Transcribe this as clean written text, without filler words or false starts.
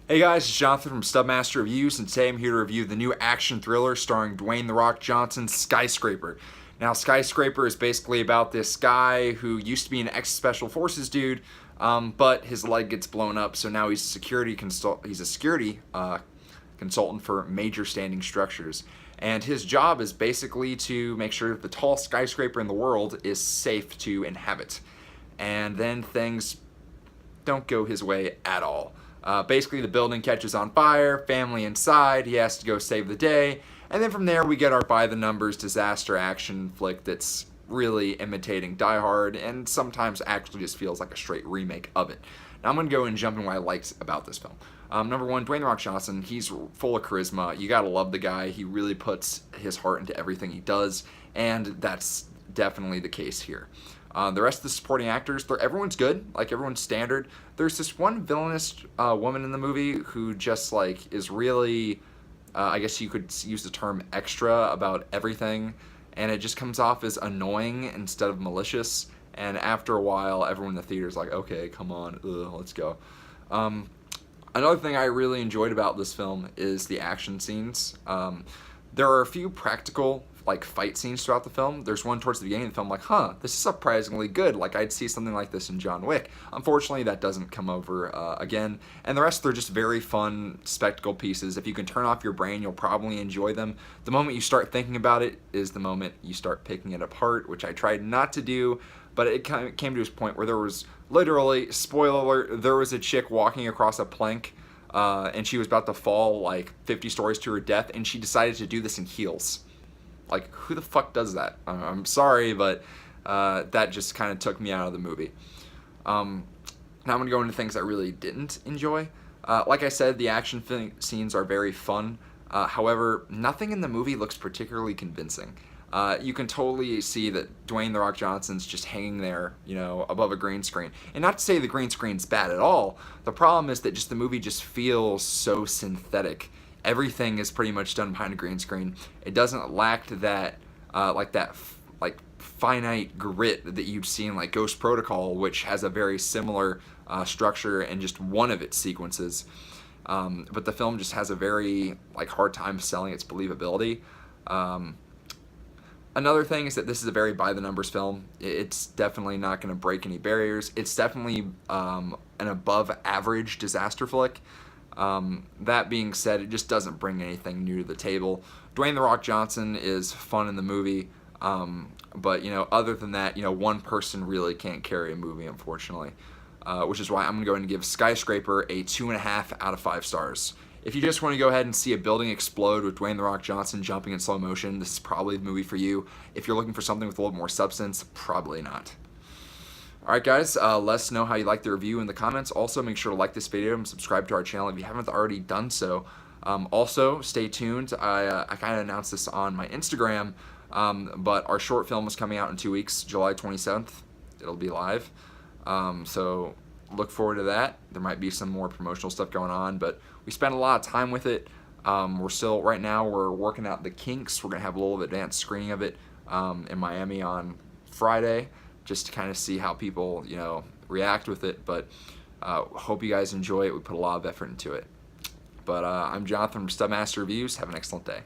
Hey guys, it's Jonathan from Stubmaster Reviews, and today I'm here to review the new action thriller starring Dwayne "The Rock" Johnson, Skyscraper. Now, Skyscraper is basically about this guy who used to be an ex-special forces dude, but his leg gets blown up, so now he's a security consultant for major standing structures. And his job is basically to make sure that the tallest skyscraper in the world is safe to inhabit. And then things don't go his way at all. Basically, the building catches on fire, family inside, he has to go save the day, and then from there we get our by-the-numbers disaster action flick that's really imitating Die Hard and sometimes actually just feels like a straight remake of it. Now I'm going to go and jump in what I liked about this film. Number one, Dwayne "The Rock" Johnson, he's full of charisma. You gotta love the guy. He really puts his heart into everything he does, and that's definitely the case here. The rest of the supporting actors, everyone's good, like everyone's standard. There's this one villainous woman in the movie who just like is really, I guess you could use the term extra about everything, and it just comes off as annoying instead of malicious. And after a while, everyone in the theater is like, okay, come on, let's go. Another thing I really enjoyed about this film is the action scenes. There are a few practical fight scenes throughout the film. There's one towards the beginning of the film, like, this is surprisingly good. Like, I'd see something like this in John Wick. Unfortunately, that doesn't come over again. And the rest, they're just very fun spectacle pieces. If you can turn off your brain, you'll probably enjoy them. The moment you start thinking about it is the moment you start picking it apart, which I tried not to do, but it kind of came to this point where there was literally, spoiler alert, there was a chick walking across a plank and she was about to fall like 50 stories to her death, and she decided to do this in heels. Like, who the fuck does that? I'm sorry, but that just kind of took me out of the movie. Now I'm going to go into things I really didn't enjoy. Like I said, the action scenes are very fun. However, nothing in the movie looks particularly convincing. You can totally see that Dwayne "The Rock" Johnson's just hanging there, above a green screen. And not to say the green screen's bad at all. The problem is that just the movie just feels so synthetic. Everything is pretty much done behind a green screen. It doesn't lack that, finite grit that you'd see in like Ghost Protocol, which has a very similar structure in just one of its sequences. But the film just has a very hard time selling its believability. Another thing is that this is a very by-the-numbers film. It's definitely not going to break any barriers. It's definitely an above-average disaster flick. That being said, it just doesn't bring anything new to the table. Dwayne "The Rock" Johnson is fun in the movie, but other than that, one person really can't carry a movie, unfortunately. Which is why I'm gonna go ahead and give Skyscraper a 2.5 out of 5 stars. If you just want to go ahead and see a building explode with Dwayne "The Rock" Johnson jumping in slow motion, this is probably the movie for you. If you're looking for something with a little more substance, probably not. Alright guys, let us know how you like the review in the comments. Also, make sure to like this video and subscribe to our channel if you haven't already done so. Also, stay tuned. I kind of announced this on my Instagram, but our short film is coming out in 2 weeks, July 27th. It'll be live. So look forward to that. There might be some more promotional stuff going on, but we spent a lot of time with it. Right now we're working out the kinks. We're going to have a little advanced screening of it in Miami on Friday, just to kind of see how people, react with it. But hope you guys enjoy it. We put a lot of effort into it. But I'm Jonathan from Stubmaster Reviews. Have an excellent day.